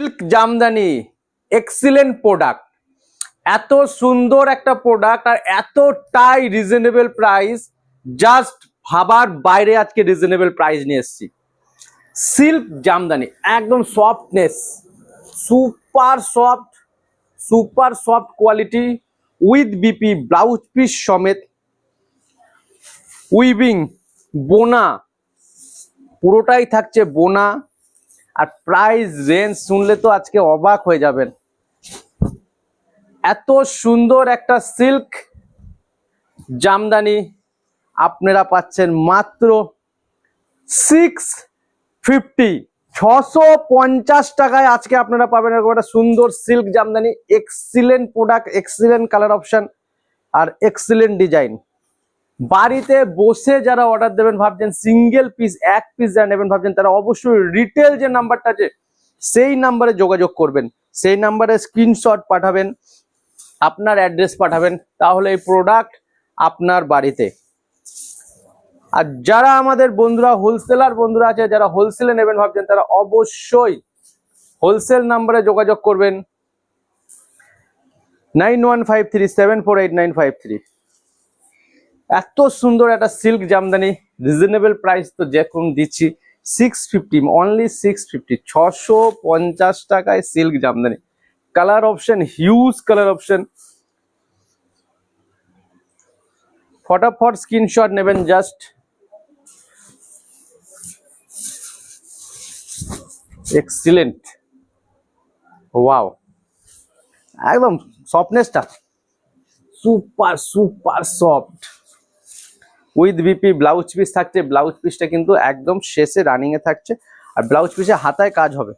Silk jamdani excellent product, এত সুন্দর একটা প্রোডাক্ট আর এতটাই রিজনেবল প্রাইস, জাস্ট ভাবার বাইরে আজকে রিজনেবল প্রাইস নিয়ে এসেছি। সিল্ক জামদানি একদম softness, super soft quality with BP blouse piece সমেত, উইভিং বোনা, পুরোটাই থাকছে বোনা। আর প্রাইস রেঞ্জ শুনলে তো আজকে অবাক হয়ে যাবেন। এত সুন্দর একটা সিল্ক জামদানি আপনারা পাচ্ছেন মাত্র 650 টাকায়। আজকে আপনারা পাবেন এরকম একটা সুন্দর silk jamdani, excellent product, excellent colour option আর এক্সিলেন্ট ডিজাইন। বাড়িতে বসে যারা অর্ডার দেবেন ভাবছেন, সিঙ্গেল পিস এক পিস যারা নেবেন ভাবছেন, তারা অবশ্যই রিটেল যে নাম্বারটা আছে সেই নাম্বারে যোগাযোগ করবেন, সেই নাম্বারে স্ক্রিনশট পাঠাবেন, আপনার অ্যাড্রেস পাঠাবেন, তাহলে এই প্রোডাক্ট আপনার বাড়িতে। আর যারা আমাদের বন্ধুরা হোলসেলার বন্ধুরা আছে, যারা হোলসেলে নেবেন ভাবছেন, তারা অবশ্যই হোলসেল নাম্বারে যোগাযোগ করবেন 9153748953। এত সুন্দর একটা সিল্ক জামদানি, রিজনেবল প্রাইস তো যেরকম দিচ্ছি 650, অনলি 650, 650 টাকায় silk jamdani. Colour option, huge colour option. ফটাফট স্ক্রিনশট নেবেন জাস্ট। এক্সিলেন্ট, ওয়াও, একদম সফটনেসটা super soft with BP blouse piece থাকছে। ব্লাউজ পিসটা কিন্তু একদম শেষে রানিং এ থাকছে, আর ব্লাউজ পিসে হাতায় কাজ হবে,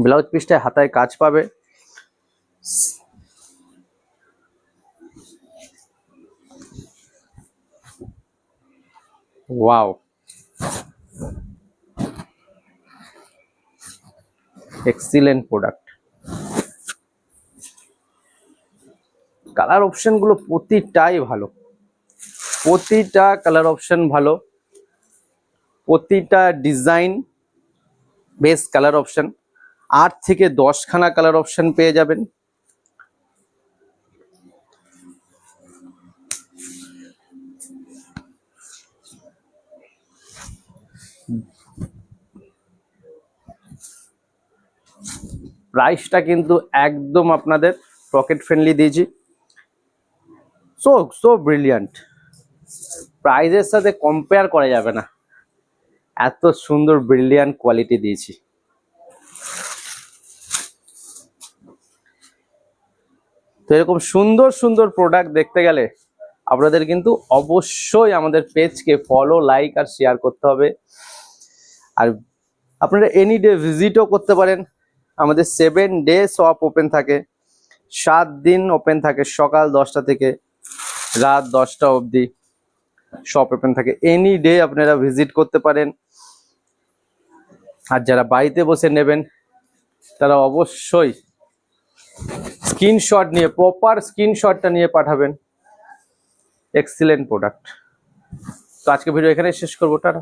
ব্লাউজ পিসটায় হাতায় কাজ পাবে। Wow, excellent product. Colour option গুলো প্রতিটাই ভালো, প্রতিটা কালার অপশন ভালো, প্রতিটা ডিজাইন বেস্ট কালার অপশন। 8 থেকে 10 খানা কালার অপশন পেয়ে যাবেন। প্রাইসটা কিন্তু একদম আপনাদের পকেট ফ্রেন্ডলি দিয়েছি। সো ব্রিলিয়ান্ট, প্রাইসের সাথে কম্পেয়ার করা যাবে না, এত সুন্দর ব্রিলিয়ান্ট কোয়ালিটি দিয়েছি। তো এরকম সুন্দর সুন্দর প্রোডাক্ট দেখতে গেলে আপনাদের কিন্তু অবশ্যই আমাদের পেজকে ফলো, লাইক আর শেয়ার করতে হবে। আর আপনারা এনি ডে ভিজিটও করতে পারেন। আমাদের 7 ডে শপ ওপেন থাকে, 7 দিন ওপেন থাকে, সকাল 10টা থেকে রাত 10টা অবধি শপ ওপেন থাকে। এনি ডে আপনারা ভিজিট করতে পারেন। আর যারা বাড়িতে বসে নেবেন তারা অবশ্যই স্ক্রিনশট নিয়ে, প্রপার স্ক্রিনশটটা নিয়ে পাঠাবেন। Excellent product. তো আজকে ভিডিও এখানে শেষ করবো, টাটা।